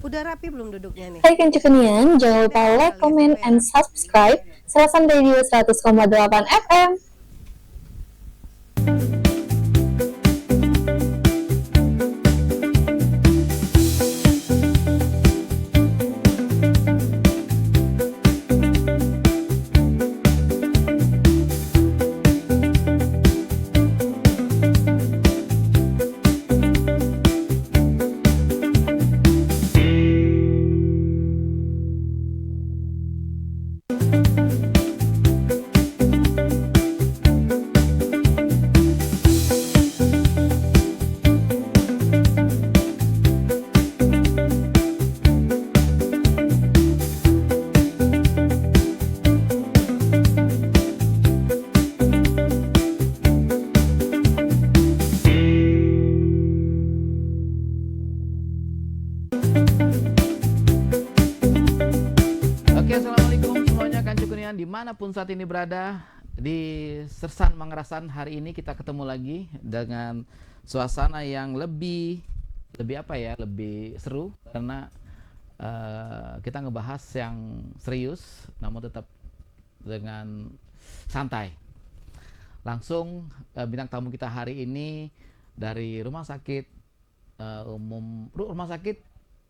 Udah rapi belum duduknya nih? Hai Kencukenian, jangan lupa like, comment, and subscribe Serasan Radio 100,8 FM. Oke, assalamualaikum semuanya Kancukunian dimanapun saat ini berada di Sersan Mangerasan. Hari ini kita ketemu lagi dengan suasana yang lebih apa ya, lebih seru karena kita ngebahas yang serius namun tetap dengan santai. Langsung bintang tamu kita hari ini dari rumah sakit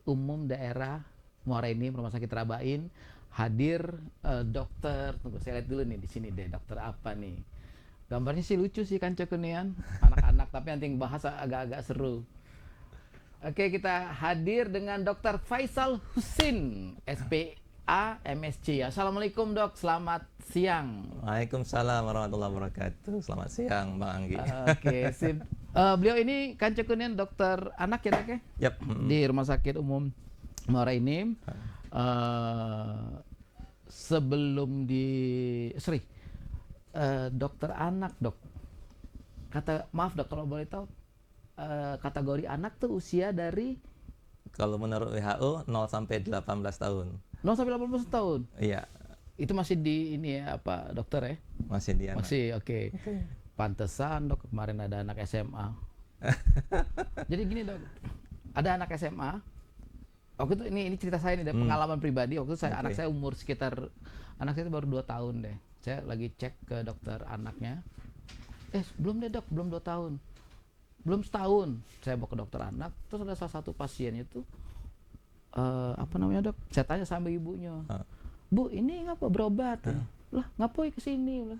umum daerah Muara Enim, Rumah Sakit Rabain, hadir dokter. Tunggu saya lihat dulu nih di sini deh, dokter apa nih? Gambarnya sih lucu sih Kancukunian, anak-anak, tapi nanti yang bahas agak-agak seru. Oke, kita hadir dengan Dr. Faisal Husin, SPA MSc. Assalamualaikum dok, selamat siang. Waalaikumsalam warahmatullahi wabarakatuh. Selamat siang Bang Anggi. Oke, sip. Beliau ini Kancukunian dokter anak ya dok ya? Yap. Di Rumah Sakit Umum Muara Enim. Sebelum dokter anak dok. Maaf dok kalau boleh tahu, kategori anak tuh usia dari Kalau menurut WHO 0 sampai 18 tahun. 0 sampai 18 tahun. Iya, Itu masih di ini ya apa dokter ya? masih di anak. Masih oke. Pantesan dok kemarin ada anak SMA. Jadi gini dok, ada anak SMA. Waktu itu ini cerita saya nih, pengalaman pribadi. Waktu itu anak saya umur sekitar, anak saya itu baru 2 tahun deh. Saya lagi cek ke dokter anaknya. Belum deh dok, belum 2 tahun. Belum setahun. Saya bawa ke dokter anak. Terus ada salah satu pasien itu, apa namanya dok? Saya tanya sama ibunya. Bu, ini ngapa berobat? Lah, ngapain kesini?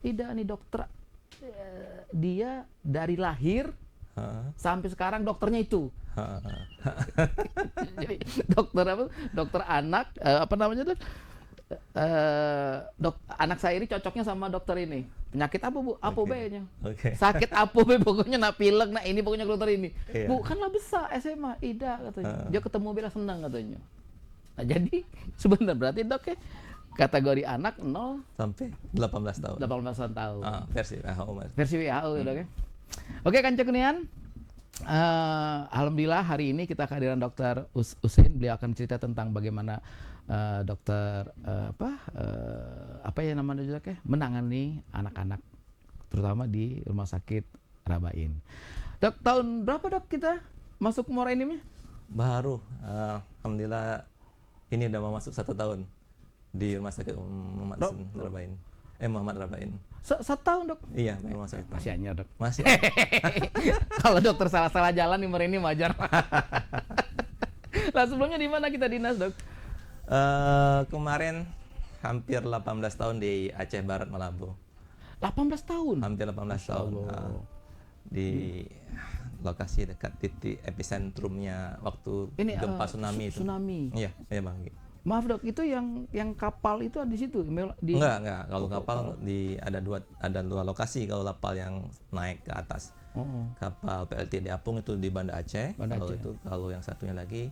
Tidak nih dokter. Dia dari lahir sampai sekarang dokternya itu. Jadi dokter anak, apa namanya tuh, anak saya ini cocoknya sama dokter ini. Penyakit apa bu? Apa B-nya? Sakit apa B? Pokoknya nak pilek, nah ini pokoknya dokter ini. Bu, kan lah besar SMA, Ida katanya. Dia ketemu Bella senang katanya. Nah jadi sebenarnya berarti dok ya kategori anak 0 sampai 18 tahun. 18 tahun. Versi WHO. Versi WHO ya dok ya. Oke Kancukunian. Alhamdulillah hari ini kita kehadiran Dr. Husin. Beliau akan cerita tentang bagaimana dokter apa ya namanya juga menangani anak-anak terutama di Rumah Sakit Rabain. Dok, tahun berapa dok kita masuk Muara Enim? Baru, alhamdulillah ini udah mau masuk 1 tahun di Rumah Sakit Muhammad Rabain. 1 tahun dok? Iya, baru masuk. Masih anyar dok. Masih. Kalau dokter salah-salah jalan di Muara Enim wajar. Lah sebelumnya di mana kita dinas dok? Kemarin hampir 18 tahun di Aceh Barat Malabo. 18 tahun? Hampir 18 tahun. Di lokasi dekat titik epicentrumnya waktu gempa tsunami itu. Tsunami. Iya Bang. Maaf dok, itu yang kapal itu ada di situ? Enggak. Kalau kapal ada dua lokasi kalau kapal yang naik ke atas. Kapal PLT di Apung itu di Banda Aceh. Kalau yang satunya lagi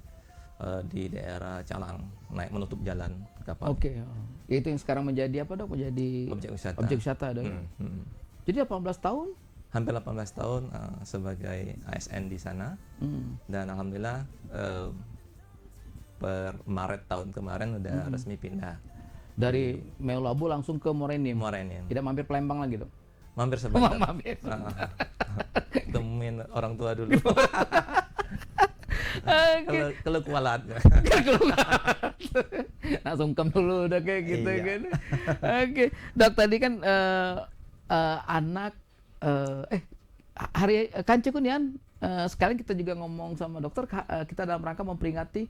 di daerah Calang, naik menutup jalan kapal. Oke. Itu yang sekarang menjadi apa dok? Menjadi objek wisata dok. Jadi 18 tahun? Hampir 18 tahun sebagai ASN di sana. Dan alhamdulillah per Maret tahun kemarin udah resmi pindah. Dari Meulaboh langsung ke Muara Enim. Tidak mampir Palembang lagi dok? Mampir sebentar. Mampir. Temuin orang tua dulu. Kalau kualat. Nah, sungkem dulu udah kayak gitu Iya. kan. Oke, Dok, tadi kan anak hari Kanci Kunian, sekarang kita juga ngomong sama dokter, kita dalam rangka memperingati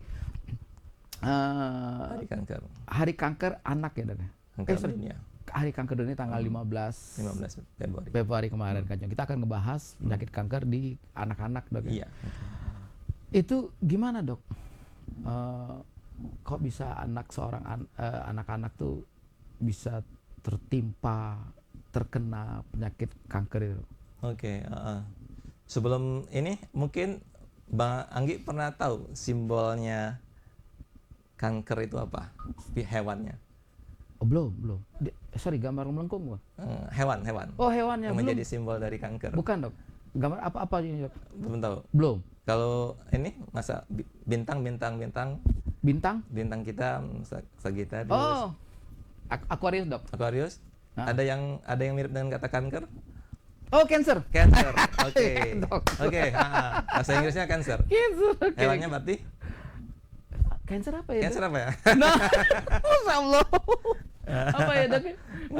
Hari kanker. Hari Kanker Anak ya, Dok. Kanker Sorry. dunia. Hari Kanker Dunia tanggal 15 15 Februari. Februari kemarin, Kanci. Kita akan ngebahas penyakit kanker di anak-anak, Dok. Iya. Itu gimana, Dok? Kok bisa anak-anak tuh bisa terkena penyakit kanker itu? Oke, sebelum ini mungkin Bang Anggi pernah tahu simbolnya kanker itu apa? Hewannya. Oh, belum. Sorry, gambar melengkung gua. Hewan. Oh, hewannya Yang belum. menjadi simbol dari kanker. Bukan, Dok. Gambar apa ini, Dok? Belum tahu. Belum. Kalau ini masa bintang Bintang? kita Sagittarius, Oh. Aquarius, Dok. Aquarius. Nah. Ada yang mirip dengan kata kanker? Oh, Cancer. Cancer. Oke. Dok. Oke, bahasa Inggrisnya cancer. Cancer. Oke. Hewannya berarti Cancer apa ya? cancer Dok? apa ya? Nah, Masya Allah. Apa ya, Dok?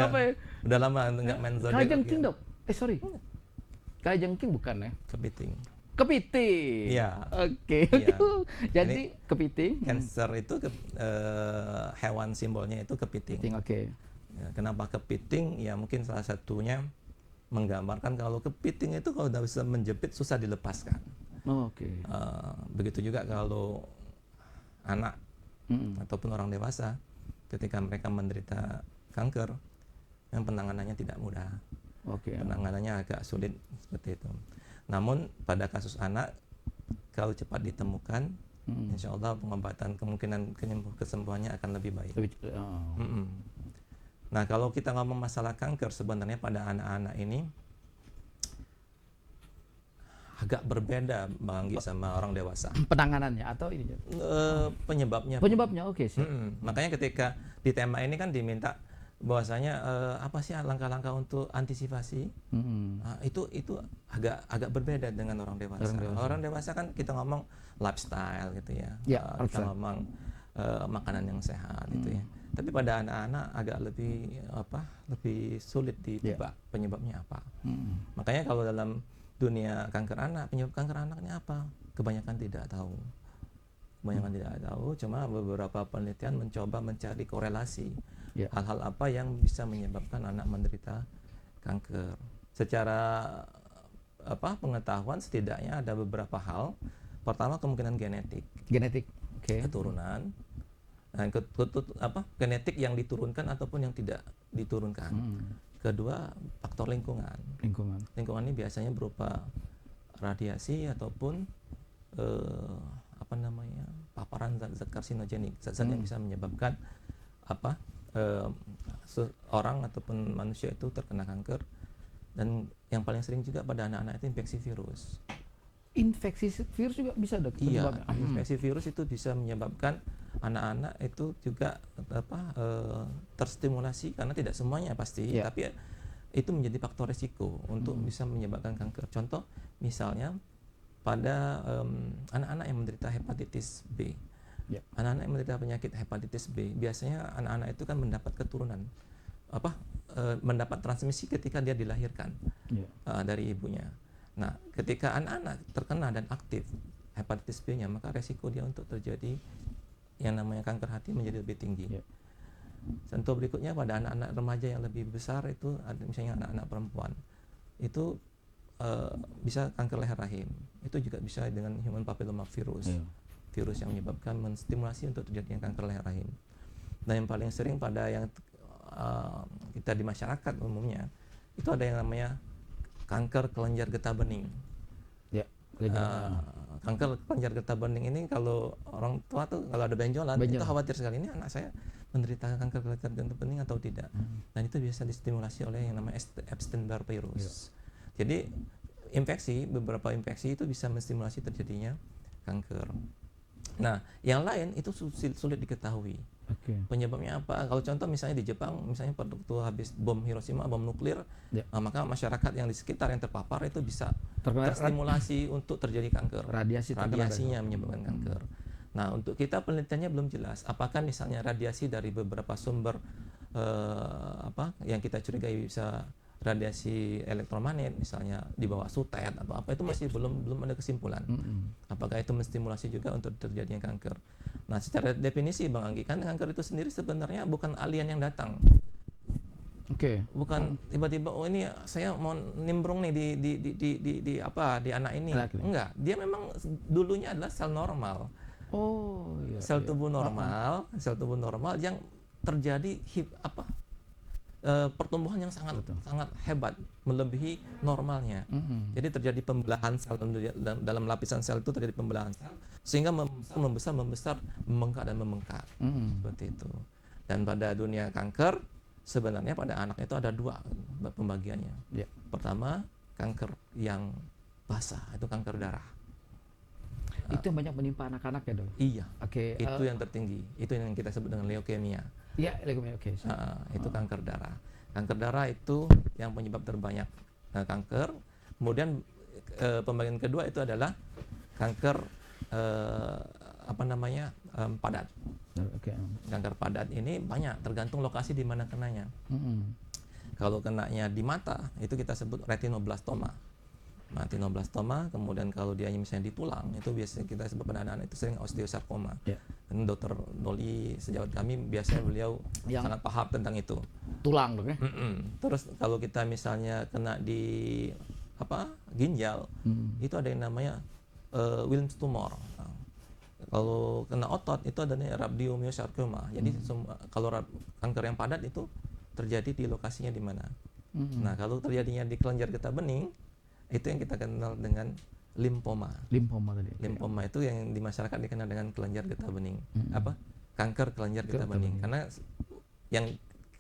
Apa ya? Udah lama nggak main zodiak. Kalajengking, Dok. Sorry. Kalajengking bukan ya? Kepiting. Kepiting. Iya. Oke. Iya. Jadi kepiting. Cancer itu hewan simbolnya itu kepiting. Kepiting, oke. Ya, kenapa kepiting? Ya mungkin salah satunya menggambarkan kalau kepiting itu kalau udah bisa menjepit susah dilepaskan. Oh, oke. Begitu juga kalau anak ataupun orang dewasa ketika mereka menderita kanker, yang penanganannya tidak mudah. Oke. Penanganannya agak sulit seperti itu. Namun pada kasus anak kalau cepat ditemukan, insya Allah pengobatan kemungkinan kesembuhannya akan lebih baik. Nah, kalau kita ngomong masalah kanker sebenarnya pada anak-anak ini agak berbeda Bang Anggi sama orang dewasa. Penanganannya atau ini? Penyebabnya. Penyebabnya, oke sih. Makanya ketika di tema ini kan diminta bahwasanya apa sih langkah-langkah untuk antisipasi? Nah, itu agak berbeda dengan orang dewasa. Orang dewasa kan kita ngomong lifestyle gitu ya. Ya, Kita ngomong makanan yang sehat gitu ya. Tapi pada anak-anak agak lebih sulit ditebak penyebabnya apa. Makanya kalau dalam dunia kanker anak, penyebab kanker anaknya apa? Kebanyakan tidak tahu. Cuma beberapa penelitian mencoba mencari korelasi hal-hal apa yang bisa menyebabkan anak menderita kanker. Secara pengetahuan setidaknya ada beberapa hal. Pertama kemungkinan genetik. Oke. Keturunan. Nah, genetik yang diturunkan ataupun yang tidak diturunkan. Kedua, faktor lingkungan. Lingkungan ini biasanya berupa radiasi ataupun paparan zat-zat karsinogenik, zat-zat yang bisa menyebabkan orang ataupun manusia itu terkena kanker. Dan yang paling sering juga pada anak-anak itu infeksi virus. Infeksi virus juga bisa, Dok? Iya, infeksi virus itu bisa menyebabkan anak-anak itu juga terstimulasi, karena tidak semuanya pasti, tapi itu menjadi faktor risiko untuk bisa menyebabkan kanker. Contoh misalnya pada anak-anak yang menderita hepatitis B. Anak-anak yang menderita penyakit hepatitis B biasanya anak-anak itu kan mendapat keturunan mendapat transmisi ketika dia dilahirkan dari ibunya. Nah, ketika anak-anak terkena dan aktif hepatitis B-nya, maka resiko dia untuk terjadi yang namanya kanker hati menjadi lebih tinggi. Contoh berikutnya pada anak-anak remaja yang lebih besar itu ada misalnya anak-anak perempuan itu bisa kanker leher rahim. Itu juga bisa dengan human papilloma virus. Virus yang menyebabkan menstimulasi untuk terjadinya kanker leher rahim. Dan yang paling sering pada yang kita di masyarakat umumnya itu ada yang namanya kanker kelenjar getah bening. Kanker kelenjar getah bening ini kalau orang tua tuh kalau ada benjolan itu khawatir sekali, ini anak saya menderita kanker kelenjar getah bening atau tidak. Dan itu biasa distimulasi oleh yang namanya Epstein-Barr virus. Jadi beberapa infeksi itu bisa menstimulasi terjadinya kanker. Nah, yang lain itu sulit diketahui. Oke. Penyebabnya apa? Kalau contoh misalnya di Jepang, misalnya pada waktu habis bom Hiroshima, bom nuklir, Ya. maka masyarakat yang di sekitar yang terpapar itu bisa Terkena terstimulasi untuk terjadi kanker. Radiasinya menyebabkan kanker. Nah, untuk kita penelitiannya belum jelas. Apakah misalnya radiasi dari beberapa sumber yang kita curigai bisa radiasi elektromagnet, misalnya di bawah sutet atau apa, itu masih belum ada kesimpulan. Apakah itu menstimulasi juga untuk terjadinya kanker? Nah, secara definisi Bang Anggi, kan kanker itu sendiri sebenarnya bukan alien yang datang. Oke. Bukan tiba-tiba ini saya mau nimbrung nih di anak ini. Enggak, dia memang dulunya adalah sel normal. Oh, iya. Sel tubuh normal, sel tubuh normal yang terjadi pertumbuhan yang sangat hebat, melebihi normalnya. Jadi terjadi pembelahan sel dalam lapisan sel itu, terjadi pembelahan sel sehingga membesar, membengkak dan membengkak. Seperti itu. Dan pada dunia kanker sebenarnya pada anak itu ada 2 pembagiannya. Yeah. Pertama, kanker yang basah, itu kanker darah. Itu yang banyak menimpa anak-anak ya, Dok? Iya. Oke. Itu yang tertinggi. Itu yang kita sebut dengan leukemia. Iya, leukemia. Oke. Itu kanker darah. Kanker darah itu yang penyebab terbanyak kanker. Kemudian pembagian kedua itu adalah kanker padat. Oke. Kanker padat ini banyak, tergantung lokasi di mana kenanya. Kalau kenanya di mata, itu kita sebut retinoblastoma. Retinoblastoma, kemudian kalau dia misalnya di tulang, itu biasanya kita sebut pada anak-anak itu sering osteosarkoma. Yeah. Dan Dr. Doli, sejawat kami, biasanya beliau sangat paham tentang itu. Tulang, Dok ya? Terus kalau kita misalnya kena di ginjal, itu ada yang namanya Wilms tumor. Kalau kena otot itu adanya rhabdomyosarcoma. Jadi kalau kanker yang padat itu terjadi di lokasinya di mana. Nah, kalau terjadinya di kelenjar getah bening, itu yang kita kenal dengan limfoma. Limfoma tadi. Limfoma itu yang di masyarakat dikenal dengan kelenjar getah bening. Kanker kelenjar getah bening. Karena yang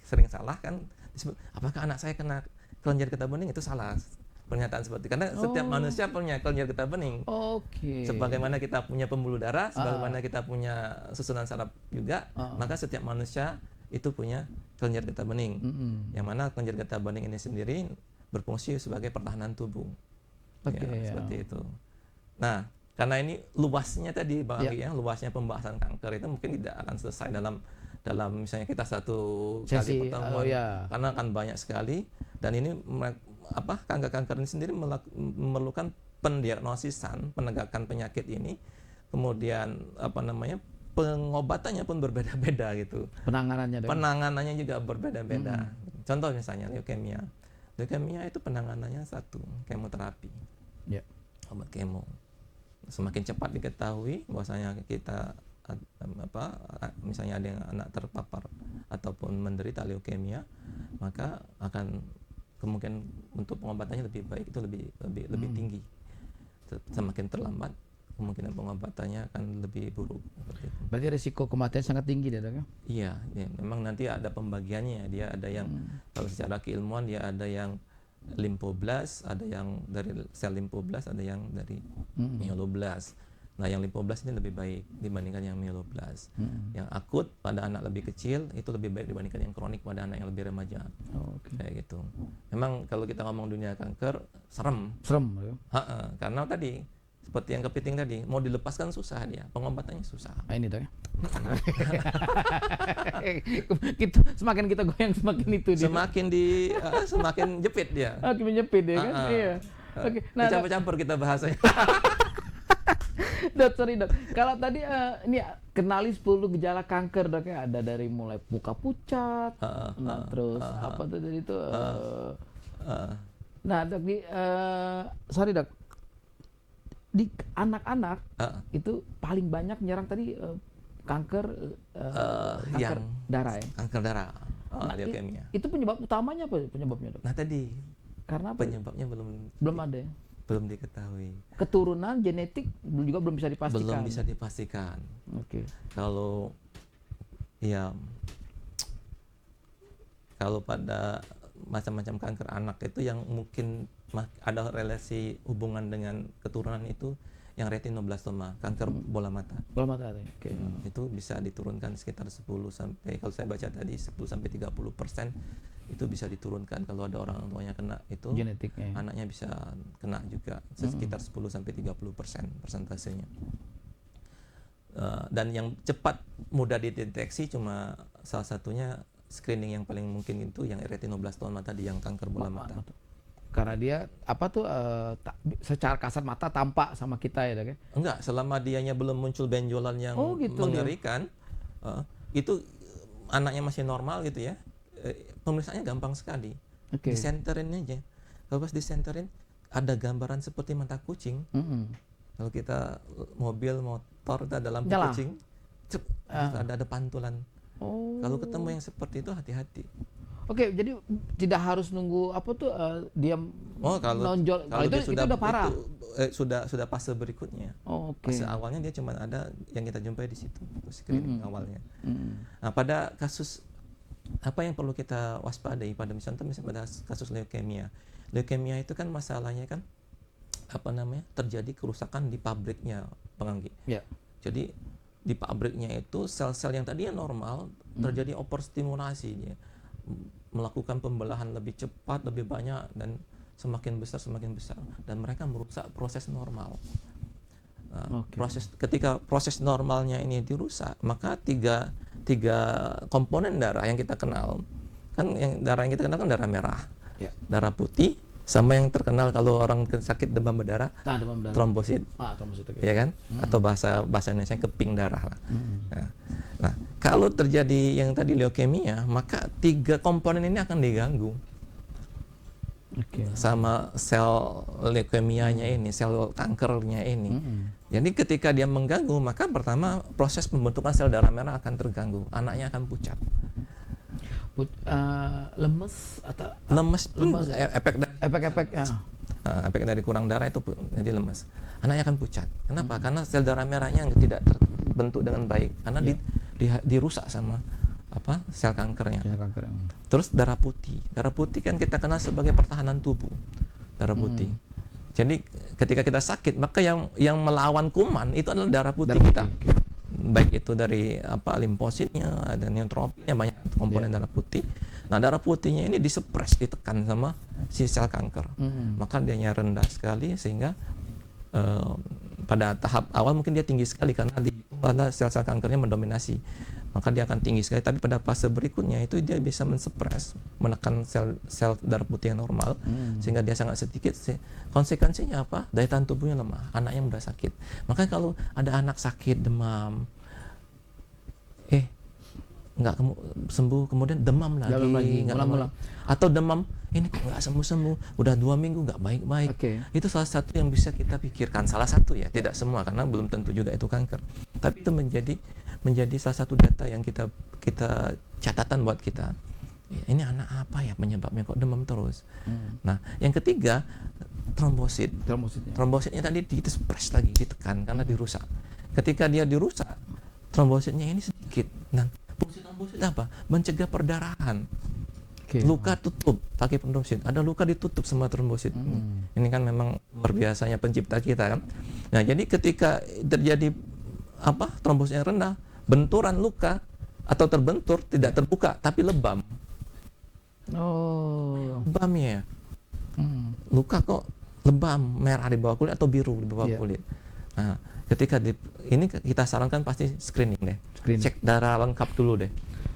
sering salah kan disebut, apakah anak saya kena kelenjar getah bening? Itu salah pernyataan seperti, karena setiap manusia punya kelenjar getah bening. Oke. Sebagaimana kita punya pembuluh darah, sebagaimana kita punya susunan saraf juga, maka setiap manusia itu punya kelenjar getah bening. Yang mana kelenjar getah bening ini sendiri berfungsi sebagai pertahanan tubuh. Seperti itu. Nah, karena ini luasnya tadi Bang Anggi, luasnya pembahasan kanker itu mungkin tidak akan selesai dalam misalnya kita satu kali pertemuan, karena akan banyak sekali, dan ini kanker ini sendiri memerlukan pendiagnosisan, penegakan penyakit ini, kemudian pengobatannya pun berbeda-beda gitu. Penanganannya juga berbeda-beda. Contoh misalnya leukemia. Leukemia itu penanganannya satu, kemoterapi. Obat kemo. Semakin cepat diketahui bahwasanya kita misalnya ada yang anak terpapar ataupun menderita leukemia, maka akan kemungkinan untuk pengobatannya lebih baik, itu lebih tinggi. Semakin terlambat, kemungkinan pengobatannya akan lebih buruk. Berarti risiko kematian sangat tinggi, Dok ya? Iya, memang nanti ada pembagiannya. Dia ada yang kalau secara keilmuan dia ada yang limfoblast, ada yang dari sel limfoblast, ada yang dari myeloblast. Nah, yang limfoblast ini lebih baik dibandingkan yang myeloblast. Yang akut pada anak lebih kecil itu lebih baik dibandingkan yang kronik pada anak yang lebih remaja. Kayak gitu. Memang kalau kita ngomong dunia kanker serem ya? Karena tadi seperti yang kepiting tadi, mau dilepaskan susah dia, pengobatannya susah. Ini Dok ya. Semakin kita goyang semakin itu dia. Semakin jepit dia. Menjepit dia kan? Iya. Oke. Nah, campur-campur kita bahasanya. Dok, sorry Dok. Kalau tadi ini kenali 10 gejala kanker, Dok ya, ada dari mulai muka pucat, terus apa tadi itu nah, Dok, sorry Dok. Di anak-anak itu paling banyak nyerang tadi kanker darah ya. Kanker darah, leukemia. Itu penyebab utamanya apa penyebabnya, Dok? Nah tadi. Karena apa? Penyebabnya belum ada ya. Belum diketahui. Keturunan genetik juga belum bisa dipastikan. Belum bisa dipastikan. Oke. Kalau pada macam-macam kanker anak itu yang mungkin ada relasi hubungan dengan keturunan itu yang retinoblastoma, kanker bola mata. Bola mata. Oke. Itu bisa diturunkan sekitar 10 sampai, kalau saya baca tadi 10 sampai 30% itu bisa diturunkan kalau ada orang tuanya kena itu, Genetiknya. anaknya bisa kena juga sekitar 10 sampai 30% persentasenya. Dan yang cepat mudah dideteksi cuma salah satunya screening yang paling mungkin itu yang retinoblastoma tadi, yang kanker bola mata. Karena dia apa tuh secara kasat mata tampak sama kita ya, Dok ya? Enggak, selama dianya belum muncul benjolan yang gitu, mengerikan, itu anaknya masih normal gitu ya. Pemeriksaannya gampang sekali. Disenterin aja. Kalau pas disenterin ada gambaran seperti mata kucing. Kalau kita mobil, motor itu ada lampu kucing, ada pantulan. Kalau ketemu yang seperti itu hati-hati. Oke, jadi tidak harus nunggu apa tuh dia nonjol. Kalau itu udah parah. Sudah fase berikutnya. Fase awalnya dia cuma ada yang kita jumpai di situ, screening awalnya. Nah, pada kasus apa yang perlu kita waspadai misalnya pada kasus leukemia. Leukemia itu kan masalahnya kan terjadi kerusakan di pabriknya, Penganggi. Jadi di pabriknya itu sel-sel yang tadinya normal terjadi overstimulasi, dia melakukan pembelahan lebih cepat, lebih banyak, dan semakin besar dan mereka merusak proses normal. Ketika proses normalnya ini dirusak, maka tiga komponen darah yang kita kenal kan, darah darah merah, darah putih, sama yang terkenal kalau orang sakit demam berdarah, trombosit, ya kan? Atau bahasa Indonesia keping darah lah. Nah, kalau terjadi yang tadi leukemia, maka 3 komponen ini akan diganggu sama sel leukemianya ini, sel kankernya ini. Jadi ketika dia mengganggu, maka pertama proses pembentukan sel darah merah akan terganggu, anaknya akan pucat. Lemes atau efek dari kurang darah itu jadi lemes, anaknya akan pucat. Kenapa? Karena sel darah merahnya tidak terbentuk dengan baik, karena dirusak sama sel kankernya. Terus darah putih kan kita kenal sebagai pertahanan tubuh, darah putih. Jadi ketika kita sakit, maka yang melawan kuman itu adalah darah putih kita. Baik itu dari limfositnya, ada neutrofinnya, banyak komponen darah putih. Nah, darah putihnya ini disupres, ditekan sama si sel kanker. Maka dia rendah sekali, sehingga pada tahap awal mungkin dia tinggi sekali karena pada sel-sel kankernya mendominasi. Maka dia akan tinggi sekali, tapi pada fase berikutnya itu dia bisa mensupres, menekan sel darah putih yang normal, sehingga dia sangat sedikit. Konsekuensinya apa? Daya tahan tubuhnya lemah, anaknya mudah sakit. Maka kalau ada anak sakit demam, nggak sembuh, kemudian demam lagi, atau demam ini kok nggak sembuh, udah 2 minggu nggak baik-baik. Itu salah satu yang bisa kita pikirkan, salah satu ya, tidak semua karena belum tentu juga itu kanker. Tapi itu menjadi salah satu data yang kita catatan buat kita. Ini anak apa ya penyebabnya kok demam terus? Nah, yang ketiga trombositnya tadi disupres lagi, ditekan karena dirusak. Ketika dia dirusak, trombositnya ini sedikit. Nah, fungsi trombosit apa? Mencegah perdarahan. Luka tutup pakai trombosit. Ada luka ditutup sama trombosit. Ini kan memang luar biasanya pencipta kita kan. Nah, jadi ketika terjadi trombositnya rendah, benturan luka atau terbentur tidak terbuka tapi lebam. Lebamnya. Luka kok lebam, merah di bawah kulit atau biru di bawah kulit. Nah, ketika ini kita sarankan pasti screening deh. Cek darah lengkap dulu deh.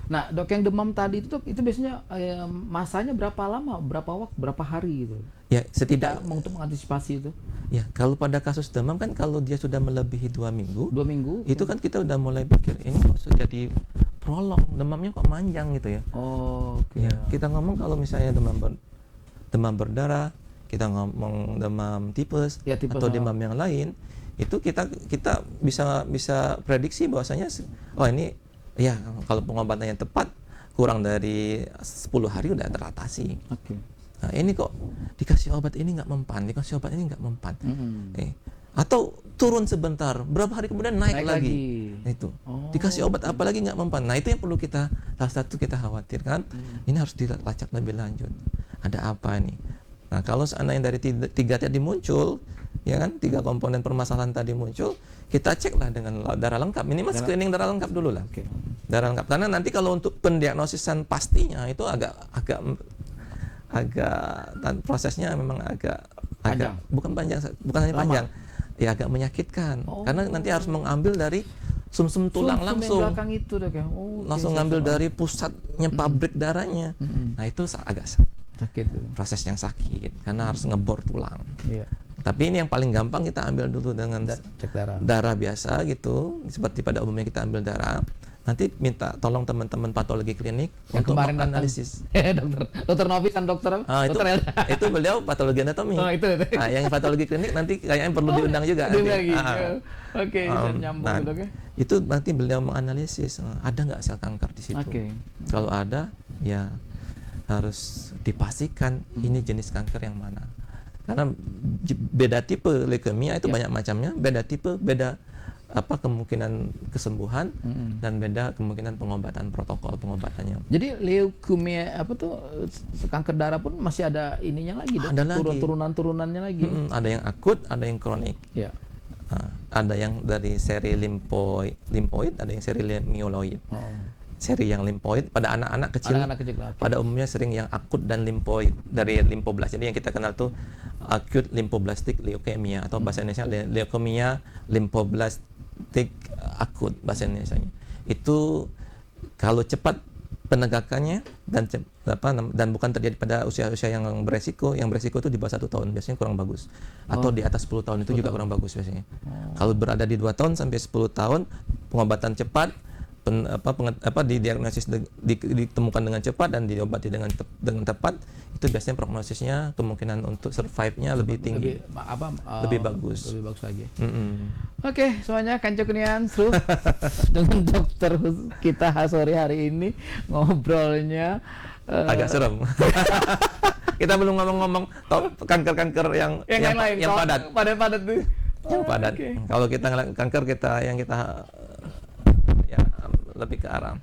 Nah, Dok, yang demam tadi itu biasanya masanya berapa lama, berapa waktu, berapa hari gitu? Ya, setidaknya untuk mengantisipasi itu. Ya, kalau pada kasus demam kan kalau dia sudah melebihi 2 minggu. 2 minggu. Itu kan kita udah mulai pikir ini kok jadi prolong, demamnya kok manjang gitu ya. Ya, kita ngomong kalau misalnya demam berdarah, kita ngomong demam tipes atau demam yang lain, itu kita bisa prediksi bahwasanya ini ya kalau pengobatannya tepat kurang dari 10 hari udah teratasi. Nah, ini kok dikasih obat ini nggak mempan, atau turun sebentar, berapa hari kemudian naik lagi. Itu dikasih obat apa lagi nggak mempan. Nah, itu yang perlu salah satu kita khawatirkan. Ini harus dilacak lebih lanjut. Ada apa nih? Nah, kalau seandainya dari 3 tadi muncul, ya kan, 3 komponen permasalahan tadi muncul, kita ceklah dengan darah lengkap, minimal screening darah lengkap dulu lah. Darah lengkap, karena nanti kalau untuk pendiagnosisan pastinya itu agak dan prosesnya memang agak bukan hanya panjang, ya agak menyakitkan, karena nanti harus mengambil dari sumsum tulang langsung, belakang itu dok ya. langsung ngambil dari pusatnya pabrik darahnya. Nah itu agak sakit, proses yang sakit karena harus ngebor tulang. Iya. Tapi ini yang paling gampang, kita ambil dulu dengan Cek darah biasa gitu, seperti pada umumnya kita ambil darah. Nanti minta tolong teman-teman patologi klinik yang untuk kemarin menganalisis. dokter Novi kan dokter. Itu beliau patologi anatomi. Oh, itu. Nah, yang patologi klinik nanti kayaknya perlu diundang juga. Oke, nyambung dok ya. Itu nanti beliau menganalisis ada nggak sel kanker di situ. Kalau ada, ya harus dipastikan ini jenis kanker yang mana. Karena beda tipe leukemia itu banyak macamnya, beda tipe, beda kemungkinan kesembuhan, dan beda kemungkinan pengobatan, protokol pengobatannya. Jadi leukemia kanker darah pun masih ada ininya lagi, ada lagi turunan-turunannya lagi. Ada yang akut, ada yang kronik. Ya. Ada yang dari seri limfoid, ada yang seri myeloid. Seri yang limfoid pada anak-anak kecil, pada umumnya sering yang akut dan limfoid dari limfoblast. Jadi yang kita kenal tuh acute lymphoblastic leukemia, atau bahasa Indonesia leukemia lymphoblastic akut bahasa Indonesianya. Itu kalau cepat penegakannya dan bukan terjadi pada usia-usia yang beresiko itu di bawah 1 tahun biasanya kurang bagus, atau di atas 10 tahun itu juga kurang bagus biasanya. Kalau berada di 2 tahun sampai 10 tahun, pengobatan cepat, didiagnosis ditemukan dengan cepat dan diobati dengan tepat, itu biasanya prognosisnya, kemungkinan untuk survive-nya lebih tinggi, lebih bagus lagi. Oke, semuanya kanca kunian seru dengan dokter kita sore hari ini ngobrolnya agak serem. Kita belum ngomong-ngomong kanker-kanker yang lain, yang padat tuh. Yang padat. Kalau kita kanker yang kita ya lebih ke arah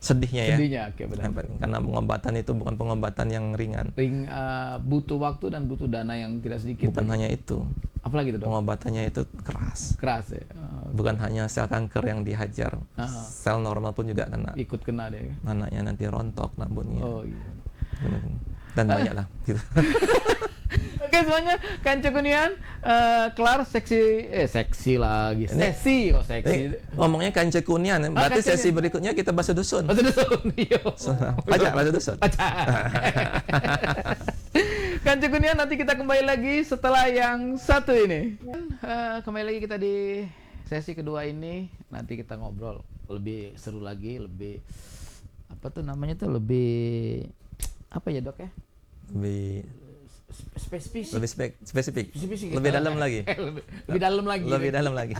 sedihnya ya. Benar. Karena pengobatan itu bukan pengobatan yang ringan. Butuh waktu dan butuh dana yang tidak sedikit. Bukan hanya itu. Apalagi itu, dok? Pengobatannya itu keras Ya. Bukan hanya sel kanker yang dihajar, sel normal pun juga ikut kena deh. Anaknya nanti rontok rambutnya. Dan banyak lah gitu. Oke semuanya, kanca kunian, kelar seksi lagi. Sesi. Ngomongnya kanca kunian, berarti sesi berikutnya kita bahasa dusun. Bahasa dusun. Kanca kunian, nanti kita kembali lagi setelah yang satu ini. Kembali lagi kita di sesi kedua ini, nanti kita ngobrol lebih seru lagi, lebih lebih apa ya dok ya? Lebih spesifik. Lebih dalam lagi. Lebih dalam lagi.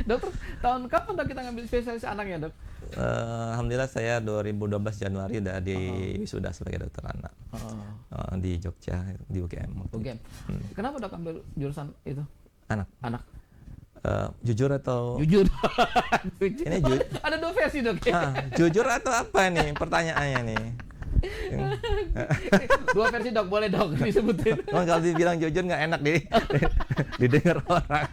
Dokter, tahun kapan dok kita ngambil spesialis anak ya dok? Alhamdulillah saya 2012 Januari udah di wisuda sebagai dokter anak di Jogja, di UGM. Kenapa dok ambil jurusan itu? Anak. Jujur atau? Jujur. Ini ada 2 versi dok. Jujur atau apa nih pertanyaannya nih? 2 versi dok, boleh dok disebutin. Kalau dibilang jujur nggak enak didengar orang.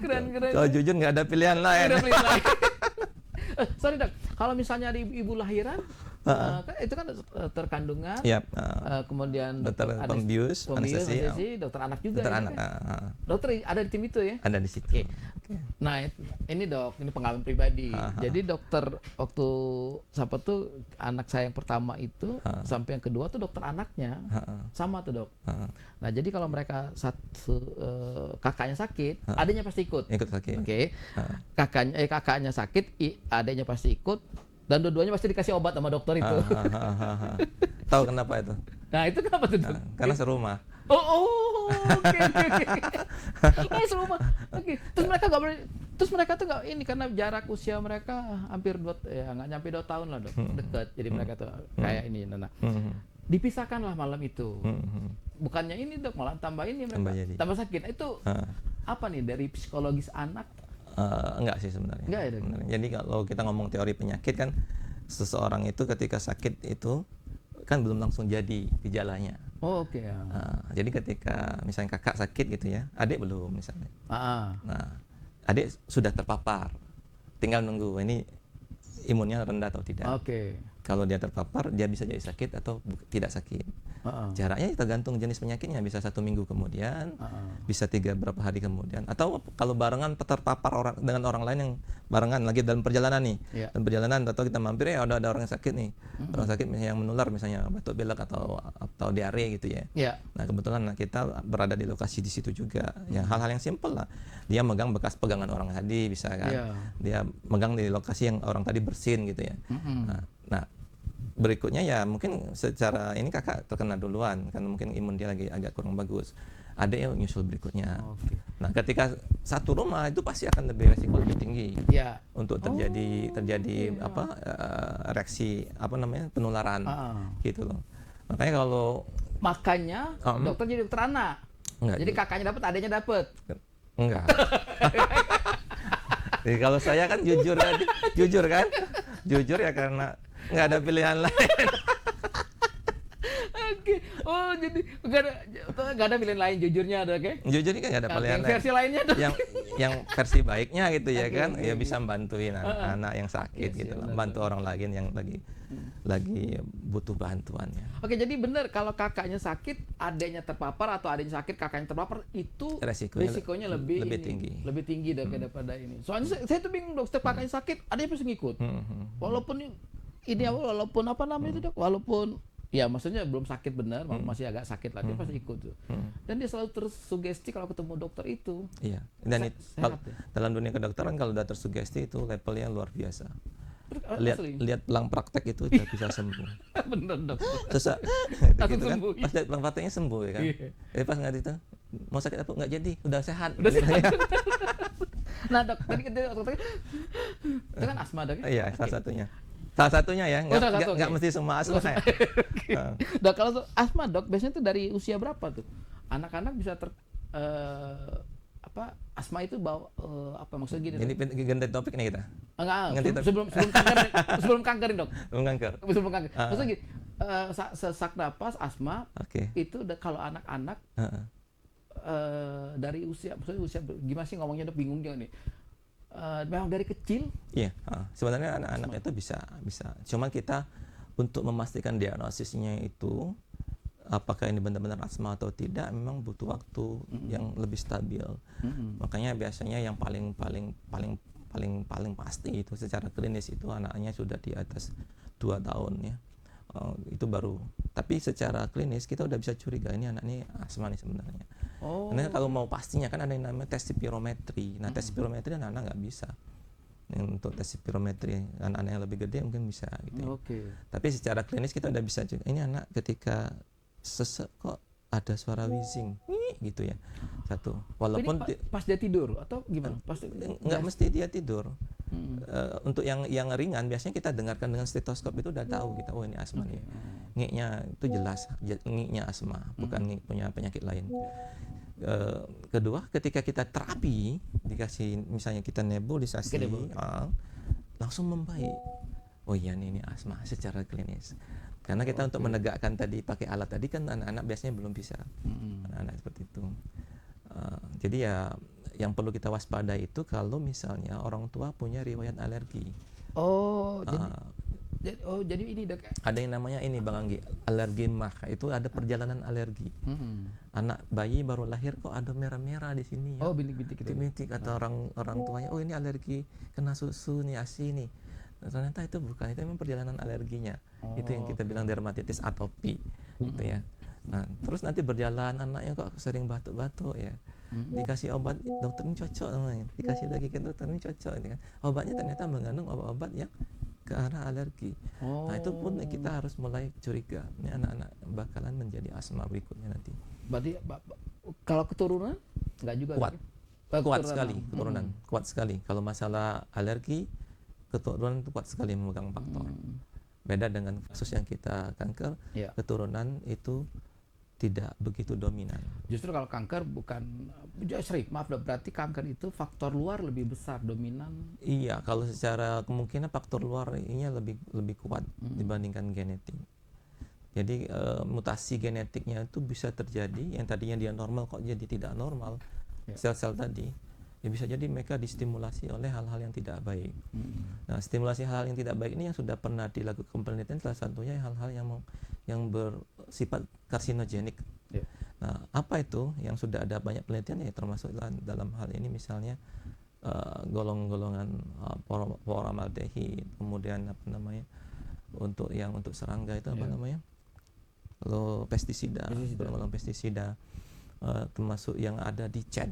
Keren. Kalau jujur nggak ada pilihan lain. Sorry dok, kalau misalnya ada ibu lahiran, itu kan dokter kandungan, kemudian dokter pembius, anestesi, dokter anak juga. Dokter anak. Dokter ada di tim itu ya? Ada di situ. Nah ini dok, ini pengalaman pribadi. Jadi dokter waktu anak saya yang pertama itu sampai yang kedua tuh dokter anaknya sama tuh dok. Nah jadi kalau mereka kakaknya sakit, adanya pasti ikut. Oke. Kakaknya sakit, adanya pasti ikut. Dan dua-duanya pasti dikasih obat sama dokter itu. Tahu kenapa itu? Nah itu kenapa tuh? Karena serumah. Oke. Serumah. Oke. Terus mereka tuh nggak ini, karena jarak usia mereka hampir nggak nyampe 2 tahun lah dok, dekat. Jadi mereka tuh kayak ini. Dipisahkanlah malam itu. Bukannya ini dok, malah tambah ini mereka tambah sakit. Itu apa nih dari psikologis anak? Enggak sih sebenarnya. Enggak ya, Jadi kalau kita ngomong teori penyakit kan, seseorang itu ketika sakit itu kan belum langsung jadi gejalanya. Oh, oke. Jadi ketika misalnya kakak sakit gitu ya, adik belum misalnya. Nah, adik sudah terpapar, tinggal nunggu ini imunnya rendah atau tidak. Oke. Kalau dia terpapar, dia bisa jadi sakit atau tidak sakit. Jaraknya tergantung jenis penyakitnya, bisa 1 minggu kemudian, bisa 3 berapa hari kemudian, atau kalau barengan terpapar dengan orang lain yang barengan lagi dalam perjalanan nih, dalam perjalanan atau kita mampir ya ada orang yang sakit nih, orang sakit misalnya yang menular misalnya batuk pilek atau diare gitu ya. Nah kebetulan kita berada di lokasi di situ juga, yang hal-hal yang simpel lah, dia megang bekas pegangan orang tadi bisa kan, dia megang di lokasi yang orang tadi bersin gitu ya. Nah berikutnya ya mungkin secara ini kakak terkena duluan kan, mungkin imun dia lagi agak kurang bagus, ada yang nyusul berikutnya. Nah ketika satu rumah itu pasti akan lebih resiko lebih tinggi untuk terjadi reaksi penularan gitu loh. Makanya dokter jadi dokter anak. Jadi kakaknya dapat, adanya dapat. Enggak. Jadi kalau saya kan jujur ya karena nggak ada pilihan lain. Oke. Oh, jadi nggak ada pilihan lain, jujurnya ada, oke? Jujurnya kan nggak ada pilihan lain. Versi lainnya dong. Yang versi baiknya gitu ya kan, ya bisa bantuin anak yang sakit gitu loh, bantu orang lain yang lagi butuh bantuannya. Oke, jadi benar kalau kakaknya sakit, adiknya terpapar, atau adiknya sakit, kakaknya terpapar, itu resikonya lebih tinggi daripada ini. Soalnya saya tuh bingung, dok, setiap kakaknya sakit, adiknya pasti ngikut. Walaupun apa namanya itu, dok, walaupun ya maksudnya belum sakit benar, masih agak sakit lah, dia pasti ikut tuh. Dan dia selalu tersugesti kalau ketemu dokter itu. Iya. Dan dalam dunia kedokteran kalau udah tersugesti itu levelnya luar biasa. Lihat pelang praktek itu udah bisa sembuh. Bener, dok. Terus gitu kan, pas lihat pelang prakteknya sembuh ya kan. Jadi pas nggak itu mau sakit apa nggak jadi, udah sehat. Nah, dok, tadi kita itu kan asma, dok. Iya, salah satunya ya, nggak mesti semua asma ya. Dok, kalau asma, dok, biasanya tuh dari usia berapa tuh anak-anak bisa asma itu apa maksudnya gini? Ini ganti topik nih kita. Enggak, sebelum kanker, dok. Sebelum kanker. Maksudnya gini, sesak napas asma itu kalau anak-anak dari usia, maksudnya usia gimana sih ngomongnya, dok, bingung juga nih. Memang dari kecil? Iya, sebenarnya anak-anak itu bisa. Cuman kita untuk memastikan diagnosisnya itu apakah ini benar-benar asma atau tidak, memang butuh waktu yang lebih stabil. Makanya biasanya yang paling pasti itu secara klinis itu anaknya sudah di atas 2 tahun ya. Itu baru. Tapi secara klinis kita udah bisa curiga ini anak ini asma nih sebenarnya. Karena kalau mau pastinya kan ada yang namanya tes spirometri. Nah, tes spirometri anak-anak nggak bisa. Untuk tes spirometri anak-anak yang lebih gede mungkin bisa gitu. Tapi secara klinis kita udah bisa juga. Ini anak ketika sesek kok ada suara wheezing gitu ya. Satu. Walaupun pas dia tidur atau gimana? Nggak mesti dia tidur. Untuk yang ringan biasanya kita dengarkan dengan stetoskop itu udah tahu kita, oh ini asma nih. Ngiknya itu jelas, ngiknya asma, bukan ngik punya penyakit lain. Kedua, ketika kita terapi, dikasih misalnya kita nebulisasi, langsung membaik. Oh iya ini asma secara klinis. Karena kita untuk menegakkan tadi pakai alat tadi kan anak-anak biasanya belum bisa. Anak-anak seperti itu. Jadi ya yang perlu kita waspada itu kalau misalnya orang tua punya riwayat alergi. Jadi ini, dok. Ada yang namanya ini Bang Anggi, alergi mah. Itu ada perjalanan alergi. Anak bayi baru lahir kok ada merah-merah di sini. Ya. Bintik-bintik atau orang tuanya, oh ini alergi kena susu nih, ASI nih. Ternyata itu bukan, itu memang perjalanan alerginya. Itu yang kita bilang dermatitis atopi gitu ya. Nah, terus nanti berjalan anaknya kok sering batuk-batuk ya. Dikasih obat, dokter ini cocok namanya. Dikasih lagi ke dokter ini cocok ini kan. Obatnya ternyata mengandung obat-obat yang ke arah alergi. Nah, itu pun kita harus mulai curiga. Ini anak-anak bakalan menjadi asma berikutnya nanti. Berarti kalau keturunan enggak juga? Kuat sekali keturunan. Kuat sekali. Kalau masalah alergi, keturunan itu kuat sekali memegang faktor. Beda dengan kasus yang kita kanker, keturunan itu tidak begitu dominan. Justru kalau kanker maaf, berarti kanker itu faktor luar lebih besar dominan. Iya, kalau secara kemungkinan faktor luar ini lebih kuat dibandingkan genetik. Jadi mutasi genetiknya itu bisa terjadi yang tadinya dia normal kok jadi tidak normal. Sel-sel tadi ya bisa jadi mereka distimulasi oleh hal-hal yang tidak baik. Nah, stimulasi hal-hal yang tidak baik ini yang sudah pernah dilakukan penelitian, salah satunya hal-hal yang bersifat karsinogenik. Nah, apa itu yang sudah ada banyak penelitian ya, termasuk dalam hal ini misalnya golongan-golongan formaldehid, kemudian apa namanya untuk serangga itu apa namanya, lalu pestisida. Termasuk yang ada di cat,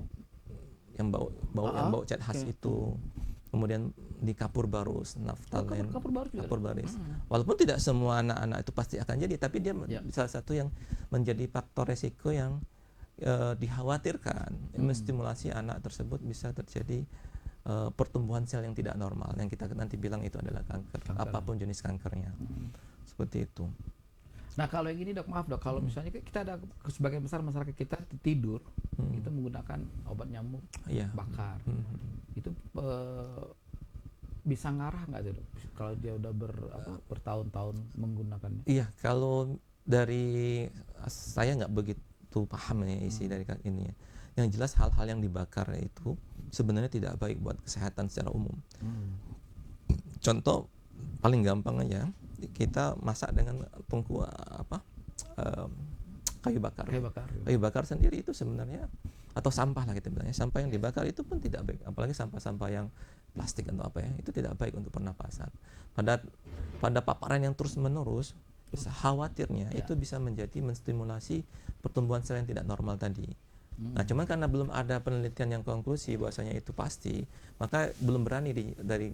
yang bau cat khas itu, kemudian di kapur barus, naftalen, kapur baris. Walaupun tidak semua anak-anak itu pasti akan jadi, tapi dia salah satu yang menjadi faktor resiko yang dikhawatirkan, menstimulasi anak tersebut bisa terjadi pertumbuhan sel yang tidak normal, yang kita nanti bilang itu adalah kanker. Apapun jenis kankernya, seperti itu. Nah kalau yang ini dok, maaf dok, kalau misalnya kita ada sebagian besar masyarakat kita tidur, itu menggunakan obat nyamuk bakar, itu bisa ngarah nggak tuh dok? Kalau dia udah bertahun-tahun menggunakannya? Iya, kalau dari saya nggak begitu paham ya isi dari ini ya. Yang jelas hal-hal yang dibakar itu sebenarnya tidak baik buat kesehatan secara umum. Contoh paling gampang aja, kita masak dengan kayu bakar. Kayu bakar sendiri itu sebenarnya, atau sampah lah kita bilangnya, sampah yang dibakar itu pun tidak baik, apalagi sampah-sampah yang plastik atau apa ya, itu tidak baik untuk pernapasan. Pada paparan yang terus menerus, khawatirnya itu bisa menstimulasi pertumbuhan sel yang tidak normal tadi. Nah, cuman karena belum ada penelitian yang konklusi bahwasanya itu pasti, maka belum berani dari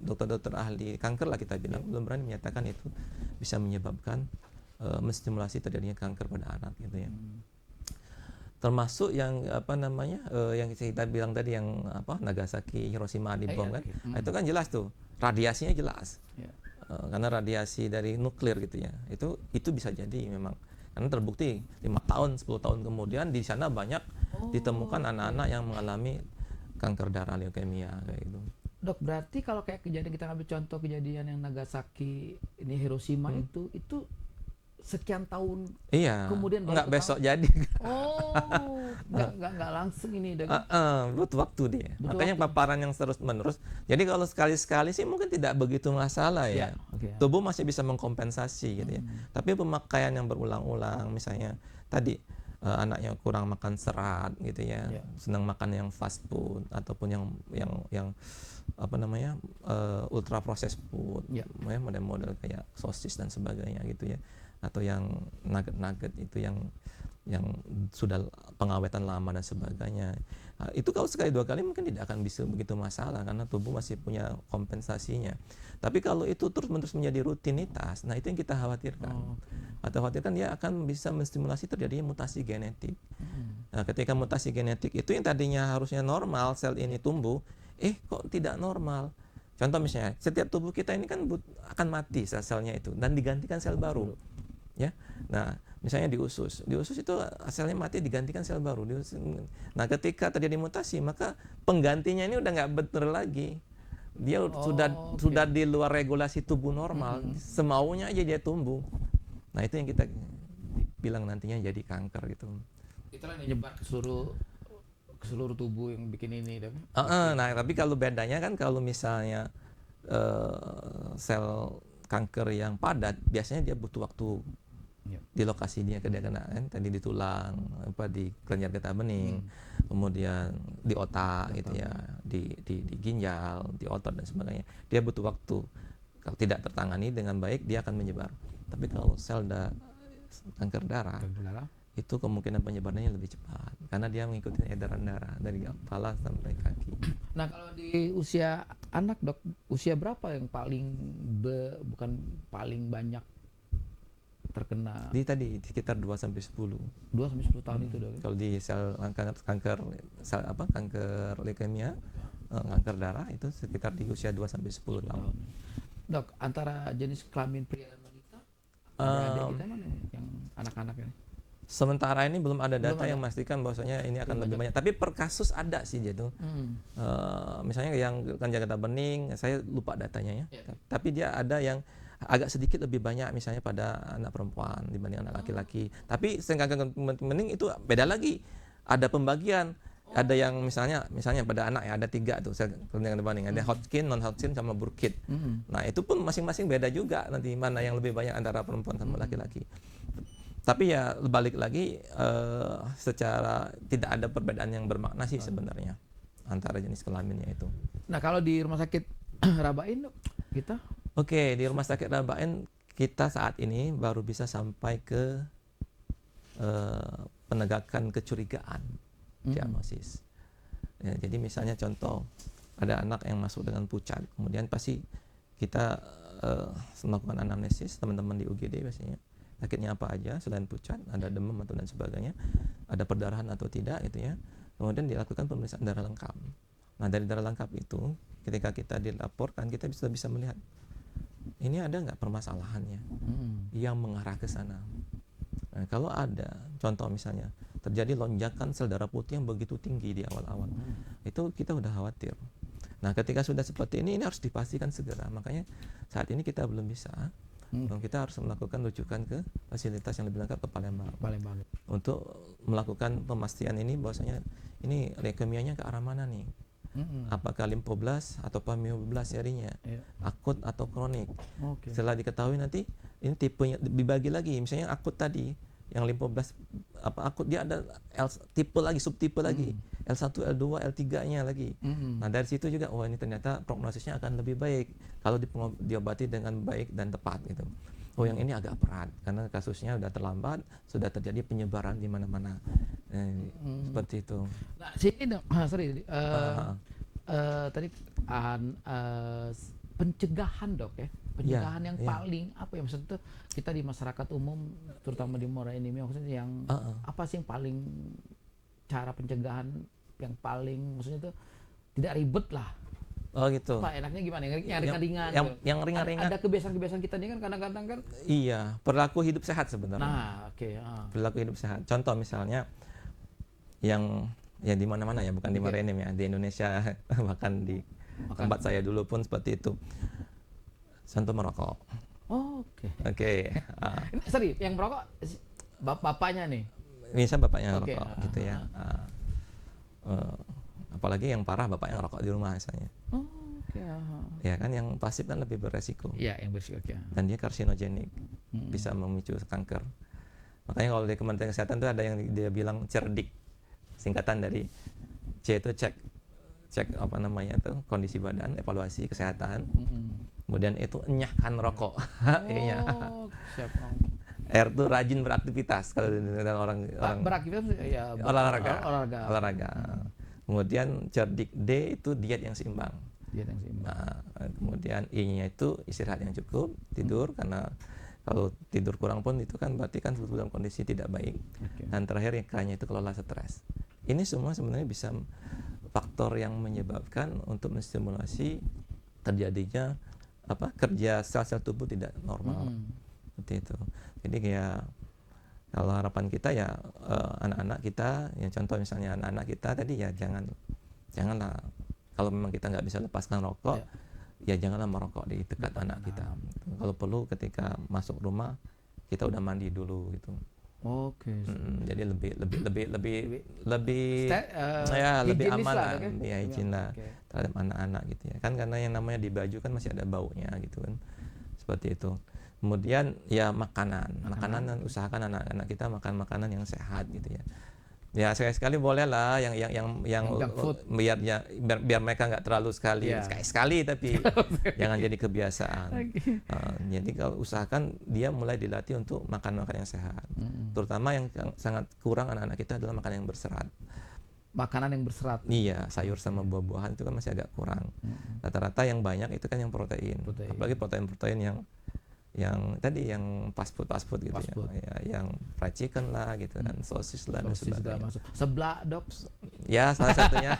dokter-dokter ahli kanker lah kita bilang, belum berani menyatakan itu bisa menyebabkan menstimulasi terjadinya kanker pada anak gitu ya. Termasuk yang yang kita bilang tadi, yang Nagasaki, Hiroshima dibom kan, itu kan jelas tuh radiasinya jelas, karena radiasi dari nuklir gitu ya, itu bisa jadi memang. Karena terbukti 5 tahun, 10 tahun kemudian di sana banyak ditemukan anak-anak yang mengalami kanker darah, leukemia kayak gitu. Dok, berarti kalau kayak kejadian, kita ambil contoh kejadian yang Nagasaki, ini Hiroshima itu sekian tahun kemudian baru nggak besok jadi. Nggak langsung ini dok. Butuh waktu dia. Makanya paparan yang terus menerus. Jadi kalau sekali-sekali sih mungkin tidak begitu masalah ya. Tubuh masih bisa mengkompensasi gitu ya. Tapi pemakaian yang berulang-ulang, misalnya tadi anaknya kurang makan serat gitu ya, senang makan yang fast food ataupun yang ultra processed food, model-model kayak sosis dan sebagainya gitu ya, atau yang nugget-nugget itu yang sudah pengawetan lama dan sebagainya. Itu kalau sekali dua kali mungkin tidak akan bisa begitu masalah karena tubuh masih punya kompensasinya. Tapi kalau itu terus-menerus menjadi rutinitas, nah itu yang kita khawatirkan. Atau khawatirkan dia akan bisa menstimulasi terjadinya mutasi genetik. Nah, ketika mutasi genetik itu yang tadinya harusnya normal sel ini tumbuh, kok tidak normal. Contoh misalnya, setiap tubuh kita ini kan akan mati sel-selnya itu dan digantikan sel baru. Ya. Nah, misalnya di usus itu selnya mati digantikan sel baru. Nah, ketika terjadi mutasi, maka penggantinya ini udah nggak betul lagi. Dia sudah di luar regulasi tubuh normal, semaunya aja dia tumbuh. Nah, itu yang kita bilang nantinya jadi kanker gitu. Itulah yang nyebar ke seluruh tubuh yang bikin ini dong. Nah, tapi kalau bedanya kan kalau misalnya sel kanker yang padat, biasanya dia butuh waktu di lokasi dia kena tadi di tulang, di kelenjar getah bening, kemudian di otak gitu ya, di ginjal, di otot dan sebagainya. Dia butuh waktu. Kalau tidak tertangani dengan baik, dia akan menyebar. Tapi kalau sel kanker darah, itu kemungkinan penyebarannya lebih cepat karena dia mengikuti edaran darah dari kepala sampai kaki. Nah, kalau di usia anak dok, usia berapa yang bukan paling banyak terkena? Tadi sekitar 2-10 tahun itu dok. Kalau di sel kanker leukemia, kanker darah itu sekitar di usia 2-10 tahun. Dok, antara jenis kelamin pria dan wanita, ada kita mana yang anak-anak ini? Sementara ini belum ada data yang memastikan bahwasanya ini akan lebih banyak. Tapi per kasus ada sih gitu. Misalnya yang kelenjar getah bening, saya lupa datanya ya. Tapi dia ada yang agak sedikit lebih banyak misalnya pada anak perempuan dibanding anak laki-laki. Tapi senggang mending itu beda lagi. Ada pembagian. Ada yang misalnya pada anak ya ada 3 tuh saya banding ada Hodgkin, non Hodgkin sama Burkitt. Nah itu pun masing-masing beda juga nanti mana yang lebih banyak antara perempuan sama laki-laki. Tapi ya balik lagi secara tidak ada perbedaan yang bermakna sih sebenarnya antara jenis kelaminnya itu. Nah kalau di rumah sakit Rabain kita? Oke, di rumah sakit Rabain kita saat ini baru bisa sampai ke penegakan kecurigaan diagnosis. Ya, jadi misalnya contoh ada anak yang masuk dengan pucat, kemudian pasti kita melakukan anamnesis teman-teman di UGD biasanya sakitnya apa aja selain pucat, ada demam atau dan sebagainya, ada perdarahan atau tidak gitu ya. Kemudian dilakukan pemeriksaan darah lengkap. Nah dari darah lengkap itu ketika kita dilaporkan kita bisa melihat ini ada nggak permasalahannya yang mengarah ke sana. Nah, kalau ada contoh misalnya terjadi lonjakan sel darah putih yang begitu tinggi di awal-awal, itu kita udah khawatir. Nah ketika sudah seperti ini harus dipastikan segera. Makanya saat ini kita belum bisa. Kita harus melakukan rujukan ke fasilitas yang lebih lengkap ke Palembang untuk melakukan pemastian ini bahwasanya ini leukemianya ke arah mana nih, apakah limfoblas atau myeloblas serinya, akut atau kronik. Setelah diketahui nanti ini tipenya dibagi lagi, misalnya akut tadi yang limfoblas akut dia ada tipe lagi, subtipe lagi, L1, L2, L3-nya lagi. Nah dari situ juga ini ternyata prognosisnya akan lebih baik kalau diobati dengan baik dan tepat gitu. Yang ini agak berat karena kasusnya sudah terlambat, sudah terjadi penyebaran di mana-mana. Seperti itu. Nah, sini tadi pencegahan dok ya, pencegahan yang paling apa ya maksudnya tuh kita di masyarakat umum terutama di Muara Enim maksudnya yang apa sih yang paling cara pencegahan yang paling maksudnya tuh tidak ribet lah. Oh gitu. Pak enaknya gimana? Yang ringan-ringan. Yang ringan-ringan. Ada kebiasaan-kebiasaan kita ini kan kadang-kadang kan. Iya, perilaku hidup sehat sebenarnya. Nah, oke. Perilaku hidup sehat. Contoh misalnya yang ya di mana-mana ya, bukan di Muara Enim ya, di Indonesia bahkan di tempat saya dulu pun seperti itu. Contoh merokok. Oh, oke. Oke. Yang merokok bapaknya nih. Bisa bapaknya ngerokok gitu ya. Apalagi yang parah bapaknya ngerokok di rumah misalnya. Ya kan yang pasif kan lebih beresiko. Iya, yang beresiko. Dan dia karsinogenik, bisa memicu kanker. Makanya kalau di Kementerian Kesehatan itu ada yang dia bilang cerdik, singkatan dari C itu cek apa namanya tuh kondisi badan, evaluasi kesehatan. Kemudian itu enyahkan rokok. Iya. Siap. R itu rajin beraktivitas kalau orang beraktivitas ya olahraga. Kemudian cerdik D itu diet yang seimbang. Nah, kemudian I-nya itu istirahat yang cukup, tidur karena kalau tidur kurang pun itu kan berarti kan dalam kondisi tidak baik. Dan terakhir yang K-nya itu kelola stres. Ini semua sebenarnya bisa faktor yang menyebabkan untuk menstimulasi terjadinya kerja sel-sel tubuh tidak normal. Seperti itu. Jadi ya kalau harapan kita ya anak-anak kita, ya contoh misalnya anak-anak kita tadi ya janganlah kalau memang kita nggak bisa lepaskan rokok, ya janganlah merokok di dekat anak kita. Kalau perlu ketika masuk rumah kita udah mandi dulu gitu. Jadi lebih aman lah, ya izin lah terhadap anak-anak gitu ya. Kan karena yang namanya di baju kan masih ada baunya gitu kan. Seperti itu. Kemudian ya makanan dan usahakan anak-anak kita makan makanan yang sehat gitu ya. Ya sekali-sekali boleh lah yang biar mereka nggak terlalu sekali tapi jangan jadi kebiasaan. Jadi kalau usahakan dia mulai dilatih untuk makan yang sehat. Terutama yang sangat kurang anak-anak kita adalah makanan yang berserat. Makanan yang berserat. Iya, sayur sama buah-buahan itu kan masih agak kurang. Rata-rata yang banyak itu kan yang protein. Apalagi protein yang yang tadi yang fast food gitu Fast food. ya, yang fried chicken lah gitu kan, sosis lah dan Sosis segala sebagainya. masuk. Sebelah dok. Ya salah satunya.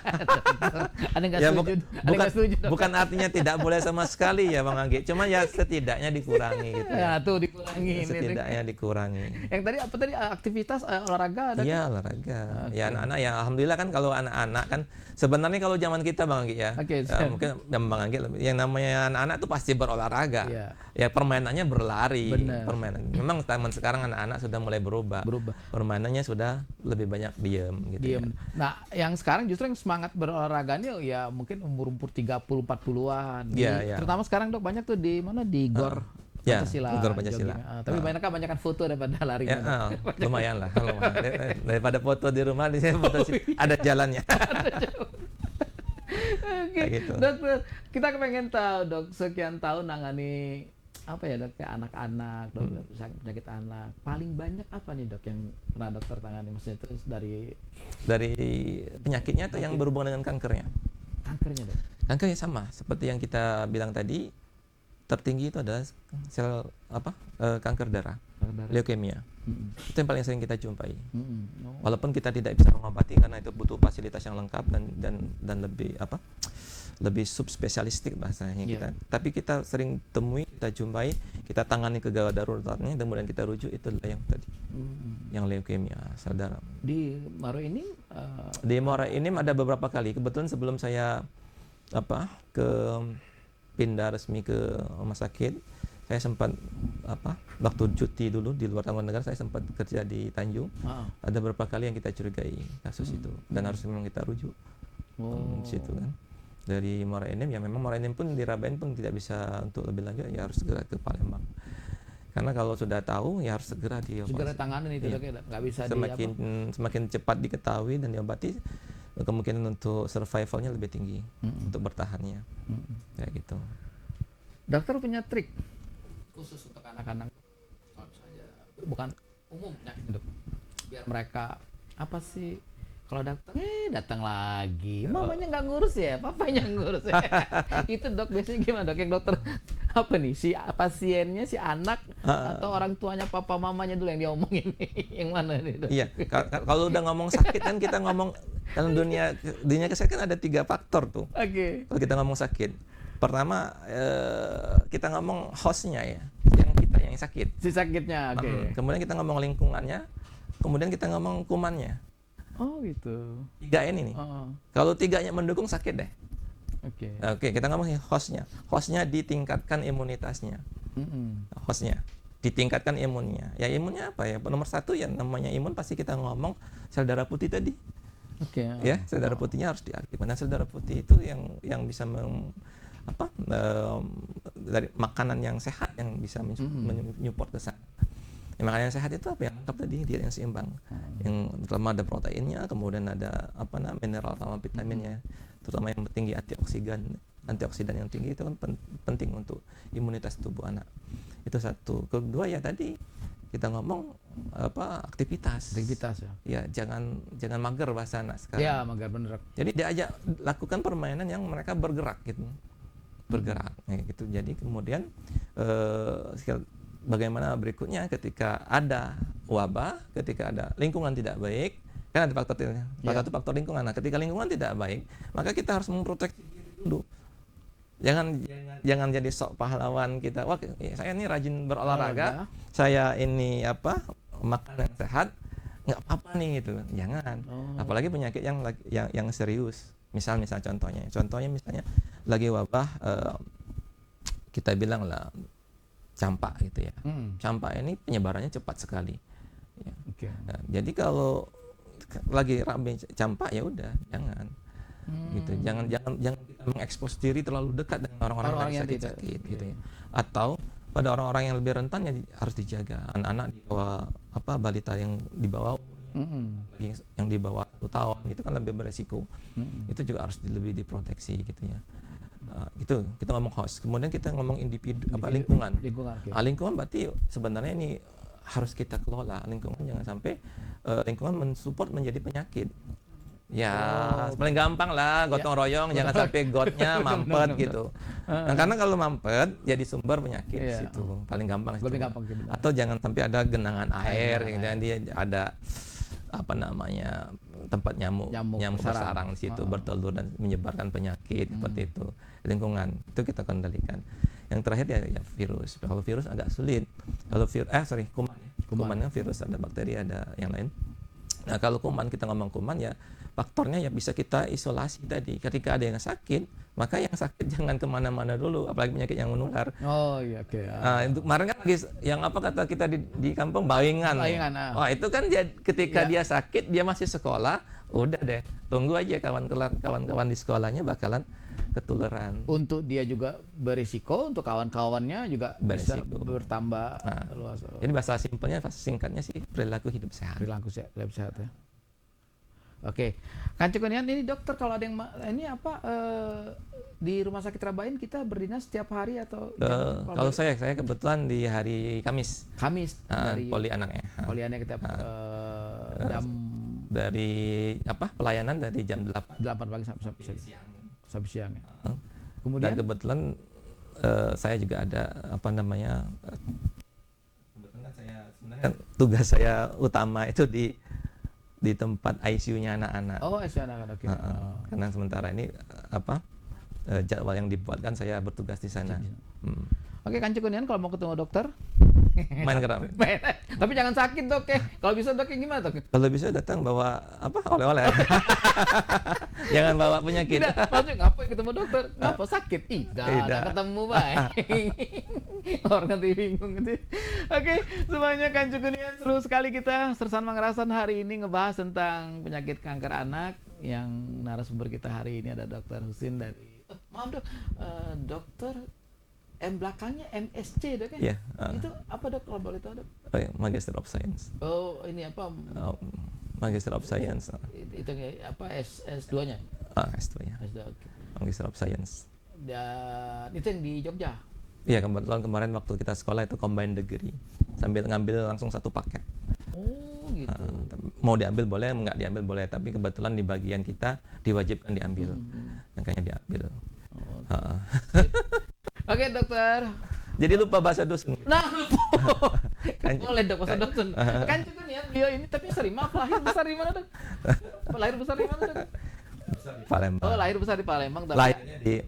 Ada nggak Ya setuju? Ada bukan nggak setuju dok? bukan artinya tidak boleh sama sekali ya Bang Anggi. Cuma ya setidaknya dikurangi gitu Ya ya. tuh dikurangi ini. Setidaknya dikurangi. Yang tadi apa tadi aktivitas olahraga ada? Iya olahraga. Ya anak-anak ya alhamdulillah kan kalau anak-anak kan sebenarnya kalau zaman kita Bang Anggi ya, Oke, ya mungkin zaman Bang Anggi yang namanya anak-anak tuh pasti berolahraga. Iya. Ya permainannya berlari, Benar. permainan. Memang zaman sekarang anak-anak sudah mulai berubah. Permainannya sudah lebih banyak diem gitu. Diem. Ya. Nah, yang sekarang justru yang semangat berolahraganya ya mungkin umur-umur 30 40-an. Iya, iya. Terutama sekarang dok banyak tuh di mana di GOR Ya, Pancasila. GOR Pancasila. jogging. Tapi banyak foto daripada lari. Ya, lumayan lah. Daripada foto di rumah, di sini foto ada jalannya. Oke, Kayak gitu. Dok, kita pengen tahu dok, sekian tahun nangani apa ya dok, kayak anak-anak, dok, penyakit anak. Paling banyak apa nih dok yang pernah dokter tangani? Maksudnya terus dari penyakitnya atau yang berhubungan dengan kankernya? kankernya dok? Kankernya sama seperti yang kita bilang tadi, tertinggi itu adalah sel kanker darah, leukemia. Itu yang paling sering kita jumpai. Walaupun kita tidak bisa mengobati karena itu butuh fasilitas yang lengkap dan lebih subspesialistik bahasanya kita. Tapi kita sering temui, kita jumpai, kita tangani kegawat daruratnya, kemudian kita rujuk itu adalah yang tadi, yang leukemia sel darah. Di Maro ini Di Muara Enim ada beberapa kali. Kebetulan sebelum saya pindah resmi ke rumah sakit, saya sempat waktu cuti dulu di luar tanggungan negara, saya sempat kerja di Tanjung. Ada beberapa kali yang kita curigai kasus itu dan harus memang kita rujuk di situ kan. Dari Muara Enim ya memang Muara Enim pun dirabain pun tidak bisa untuk lebih lanjut, ya harus segera ke Palembang. Karena kalau sudah tahu ya harus segera tanganin itu dok, ya, nggak bisa semakin cepat diketahui dan diobati, kemungkinan untuk survivalnya lebih tinggi, untuk bertahannya. Kayak gitu. Dokter punya trik khusus untuk anak-anak, bukan umum penyakit dok, biar mereka apa sih kalau datang lagi, mamanya nggak ngurus ya, papanya ngurus ya. Itu dok biasanya gimana dok, yang dokter apa nih, si pasiennya, si anak atau orang tuanya, papa mamanya dulu yang diomongin? Yang mana nih dok? Iya, kalau udah ngomong sakit kan kita ngomong dalam dunia kesehatan kan ada 3 faktor tuh. Oke. Kalau kita ngomong sakit, pertama kita ngomong hostnya ya, yang kita yang sakit. Si sakitnya, oke. Kemudian kita ngomong lingkungannya, kemudian kita ngomong kumannya. Oh gitu. 3 ini nih. Kalau 3-nya mendukung sakit deh. Oke, kita ngomong hostnya. Hostnya ditingkatkan imunitasnya. Hostnya ditingkatkan imunnya. Ya imunnya apa ya? Nomor 1 ya namanya imun pasti kita ngomong sel darah putih tadi. Ya, sel darah putihnya harus diaktifkan. Nah, sel darah putih itu yang bisa dari makanan yang sehat yang bisa menyupport ke sana. Makanan yang sehat itu apa yang lengkap tadi, diet yang seimbang, yang terutama ada proteinnya, kemudian ada mineral sama vitaminnya, terutama yang tinggi antioksidan yang tinggi itu kan penting untuk imunitas tubuh anak. Itu satu. Kedua ya tadi kita ngomong aktivitas ya. Ya jangan mager bahasa anak sekarang. Ya mager bener. Jadi diajak lakukan permainan yang mereka bergerak gitu, gitu. Jadi kemudian bagaimana berikutnya ketika ada wabah, ketika ada lingkungan tidak baik, kan ada faktor lingkungan. Nah, ketika lingkungan tidak baik, maka kita harus memproteksi diri dulu. Jangan jadi sok pahlawan kita. Wah, saya ini rajin berolahraga, saya ini makan yang sehat, nggak apa-apa nih gitu. Jangan. Apalagi penyakit yang serius. Misal contohnya misalnya lagi wabah, kita bilang lah campak gitu ya. Campak ini penyebarannya cepat sekali. Ya. Nah, jadi kalau lagi ramai campak ya udah jangan. Gitu. Jangan kita mengekspos diri terlalu dekat dengan orang-orang yang sakit gitu ya. Atau pada orang-orang yang lebih rentan ya harus dijaga. Anak-anak di bawah balita yang di bawah yang di bawah 1 tahun itu kan lebih beresiko. Itu juga harus lebih diproteksi gitu ya. Itu kita ngomong host, kemudian kita ngomong lingkungan. Lingkungan berarti sebenarnya ini harus kita kelola lingkungan, jangan sampai lingkungan mensupport menjadi penyakit. Ya, paling gampang lah gotong royong, jangan sampai gotnya mampet gitu. Nah, karena kalau mampet jadi sumber penyakit di situ. Paling gampang Lebih itu. gampang gitu. Atau jangan sampai ada genangan air, kemudian dia ada apa namanya tempat nyamuk bersarang di situ bertelur dan menyebarkan penyakit seperti itu lingkungan itu kita kendalikan. Yang terakhir ya virus. Kalau virus agak sulit. Kalau kuman. Kumannya virus, ada bakteri, ada yang lain. Nah kalau kuman, kita ngomong kuman ya faktornya ya bisa kita isolasi tadi. Ketika ada yang sakit, maka yang sakit jangan kemana-mana dulu, apalagi penyakit yang menular. Oh iya, oke. Untuk kemarin kan yang apa kata kita di kampung bawengan. Wah itu kan ketika dia sakit, dia masih sekolah, udah deh, tunggu aja kawan-kawan di sekolahnya bakalan ketularan. Untuk dia juga berisiko, untuk kawan-kawannya juga bisa bertambah luas. Jadi bahasa simpelnya, bahasa singkatnya sih perilaku hidup sehat. Perilaku hidup sehat ya. Oke, Kan Cukunian ini dokter, kalau ada yang ini apa di Rumah Sakit Rabain kita berdinas setiap hari atau kalau saya kebetulan di hari Kamis dari poli anaknya. Poli anak kita jam dari pelayanan dari jam 8 pagi sampai siang ya. Kemudian dan kebetulan saya juga ada kebetulan saya sebenarnya tugas saya utama itu di tempat ICU-nya anak-anak. Oh, ICU anak-anak. Okay. Karena sementara ini jadwal yang dibuatkan saya bertugas di sana. Oke, Kan Cukunian kalau mau ketemu dokter main keram. Tapi jangan sakit, Dok ya. Kalau bisa Dok, gimana, Dok? Kalau bisa datang bawa oleh-oleh. Jangan bawa penyakit. Tidak, maksudnya ngapain ketemu dokter? Ngapa sakit? Tidak ketemu baik. Orang nanti bingung gitu. Oke, semuanya Kan Cukunian, seru sekali kita Sersan Mangerasan hari ini ngebahas tentang penyakit kanker anak. Yang narasumber kita hari ini ada Dr. Husin dari maaf Dok, dokter M belakangnya MSc Dok ya? Itu apa Dok kalau boleh tahu Dok? Magister of Science. Oh, ini apa? Magister of Science. Itu apa S2-nya? S2-nya. S2, okay. Magister of Science. Dan itu yang di Jogja? Iya, kebetulan kemarin waktu kita sekolah itu combined degree. Sambil ngambil langsung satu paket. Oh, gitu. Mau diambil boleh, nggak diambil boleh. Tapi kebetulan di bagian kita diwajibkan diambil. Makanya diambil. Oke, dokter. Jadi lupa bahasa dusun. Nah, lupa. Boleh Dok, bahasa dusun. Kan Cukunian beliau ini, tapi sorry, maaf, lahir besar di mana Dok? Lahir besar di mana Dok? Palembang. Oh, lahir besar di Palembang. Lahirnya di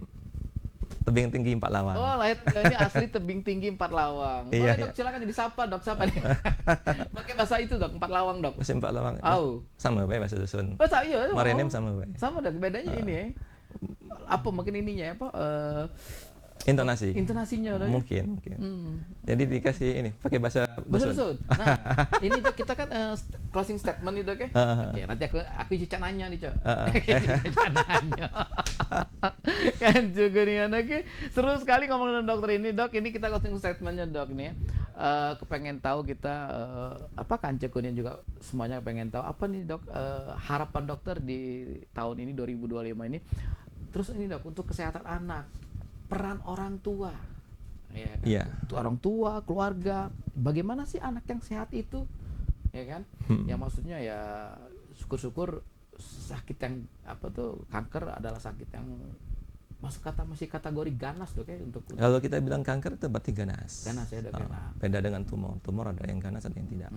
Tebing Tinggi 4 Lawang. Oh, lahir ini asli Tebing Tinggi 4 Lawang. Boleh Dok, silakan disapa Dok, sapa nih. Pakai bahasa itu Dok, 4 Lawang Dok. Bahasa 4 Lawang. Sama bae bahasa dusun. Oh, iya. Marinim sama bae. Sama Dok, bedanya ini ya. Apa mungkin ininya apa? Intonasinya Dok. Mungkin. Jadi dikasih ini pakai bahasa dusun. Nah, ini Dok, kita kan closing statement nih Dok ya. Oke, nanti aku cuca nanya nih Cok. Cuca nanya. Kan Cukunian, oke. Seru sekali ngomongin dokter ini Dok. Ini kita closing statementnya Dok nih. Kepengen tahu kita apa Kan Cukunian juga semuanya pengen tahu apa nih Dok harapan dokter di tahun ini 2025 ini. Terus ini Dok untuk kesehatan anak, peran orang tua, ya kan? Yeah. Orang tua, keluarga, bagaimana sih anak yang sehat itu, ya kan? Ya maksudnya ya syukur-syukur sakit yang kanker adalah sakit yang masih kategori ganas Dok ya untuk. Kalau kita bilang kanker itu berarti ganas. Ganas ya Dok. Beda dengan tumor. Tumor ada yang ganas ada yang tidak.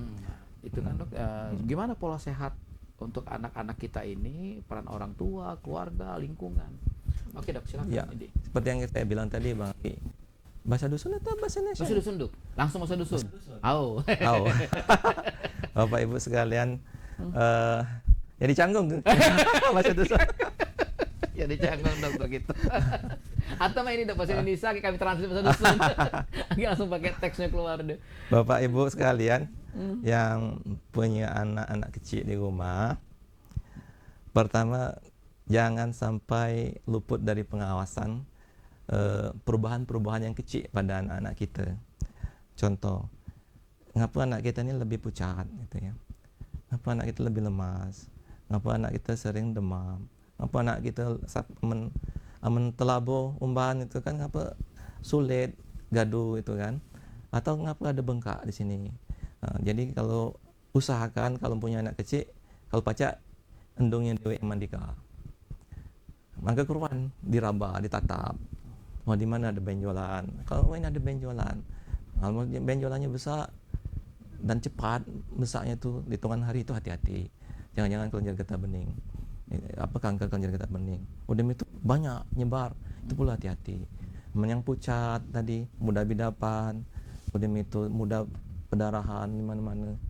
Itu kan Dok. Gimana pola sehat untuk anak-anak kita ini, peran orang tua, keluarga, lingkungan. Oke Dok, silakan. Ya, seperti yang saya bilang tadi Bang Aki. Bahasa dusun atau bahasa nasional? Bahasa dusun Dok. Langsung bahasa dusun. Bapak Ibu sekalian, ya dicanggung bahasa dusun. Ya dicanggung dokter gitu. Atau ini Dok bahasa Indonesia kami translate bahasa dusun. Langsung pakai teksnya keluar deh. Bapak Ibu sekalian yang punya anak-anak kecil di rumah, pertama jangan sampai luput dari pengawasan perubahan-perubahan yang kecil pada anak-anak kita. Contoh, ngapa anak kita ini lebih pucat gitu ya? Ngapa anak kita lebih lemas? Ngapa anak kita sering demam? Ngapa anak kita telabo umban itu kan ngapa sulit gaduh itu kan? Atau ngapa ada bengkak di sini? Jadi kalau usahakan kalau punya anak kecil, kalau pacak endungnya Dewi Mandika. Maka keruan diraba, ditatap. Oh, di mana ada benjolan? Kalau ini ada benjolan, kalau benjolannya besar dan cepat, besarnya tuh hitungan hari itu hati-hati. Jangan-jangan kelenjar getah bening. Kanker kelenjar getah bening. Udah itu banyak nyebar, itu pula hati-hati. Yang pucat tadi, mudah bidapan, udah itu mudah pendarahan di mana-mana.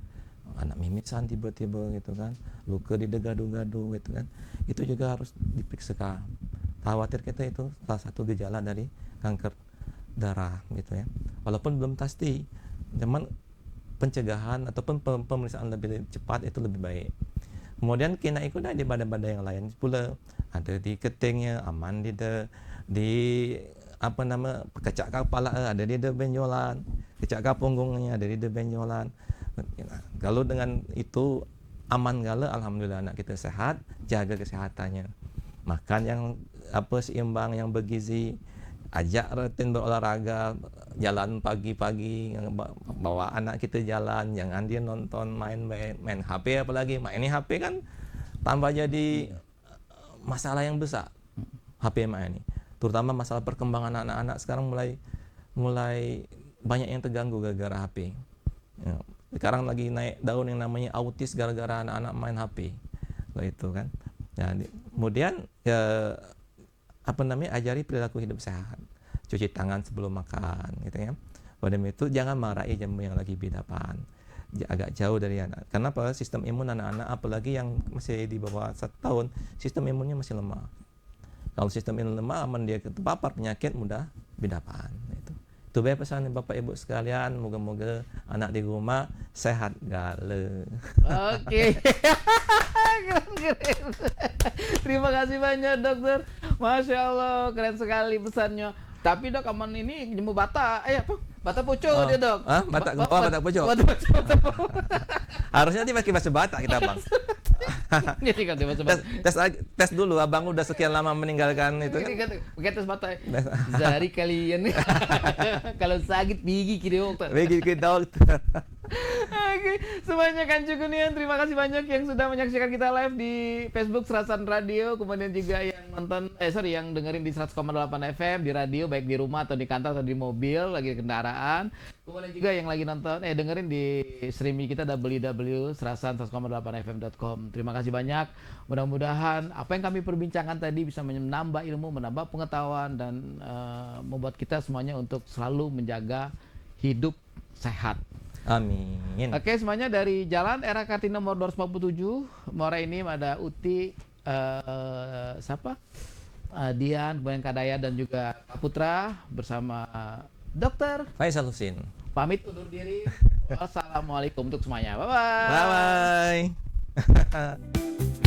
Anak mimisan tiba-tiba gitu kan, luka di gadu-gadu gitu kan. Itu juga harus diperiksa. Khawatir kita itu salah satu gejala dari kanker darah gitu ya. Walaupun belum pasti, cuman pencegahan ataupun pemeriksaan lebih cepat itu lebih baik. Kemudian kena ikut di badan-badan yang lain pula, ada di ketingnya aman, di kecak kepala ada di benjolan, kecak punggungnya ada di benjolan. Kalau dengan itu aman gala, alhamdulillah anak kita sehat, jaga kesehatannya. Makan yang seimbang, yang bergizi, ajak rutin berolahraga, jalan pagi-pagi, bawa anak kita jalan, jangan dia nonton main HP, apalagi main ini HP kan tambah jadi masalah yang besar. HP main ini, terutama masalah perkembangan anak-anak sekarang mulai banyak yang terganggu gara-gara HP. Ya, sekarang lagi naik daun yang namanya autis gara-gara anak-anak main HP, itu kan. Jadi kemudian ajari perilaku hidup sehat, cuci tangan sebelum makan gitu ya. Pada itu jangan marahi jamu yang lagi bidapan, agak jauh dari anak. Kenapa? Sistem imun anak-anak apalagi yang masih di bawah 1 tahun, sistem imunnya masih lemah. Kalau sistem imun lemah, aman dia terpapar penyakit mudah bidapan. Itu baik pesan Bapak Ibu sekalian, moga-moga anak di rumah sehat gale. Oke. Keren. Terima kasih banyak dokter. Masya Allah, keren sekali pesannya. Tapi dok, aman ini jemu bata. Bata pucuk dia dok. Bata pucuk. Harusnya dia pakai bahasa Batak kita bang. Tes dulu, abang udah sekian lama meninggalkan itu. Pakai tes Batak. Dari kalian. Kalau sakit pergi ke dokter. Oke, semuanya kan cukup nih. Terima kasih banyak yang sudah menyaksikan kita live di Facebook Serasan Radio, kemudian juga yang yang dengerin di 100,8 FM di radio, baik di rumah atau di kantor atau di mobil lagi di kendaraan. Kemudian juga yang lagi dengerin di streaming kita www.serasan100,8fm.com. Terima kasih banyak. Mudah-mudahan apa yang kami perbincangkan tadi bisa menambah ilmu, menambah pengetahuan dan membuat kita semuanya untuk selalu menjaga hidup sehat. Amin. Oke, semuanya dari Jalan Era Kartini nomor 247, Muara Enim, ada Uti, Dian, kemudian Kadaya dan juga Kak Putra bersama Dokter Faisal Husin. Pamit undur diri. Wassalamualaikum untuk semuanya. Bye-bye. Bye-bye.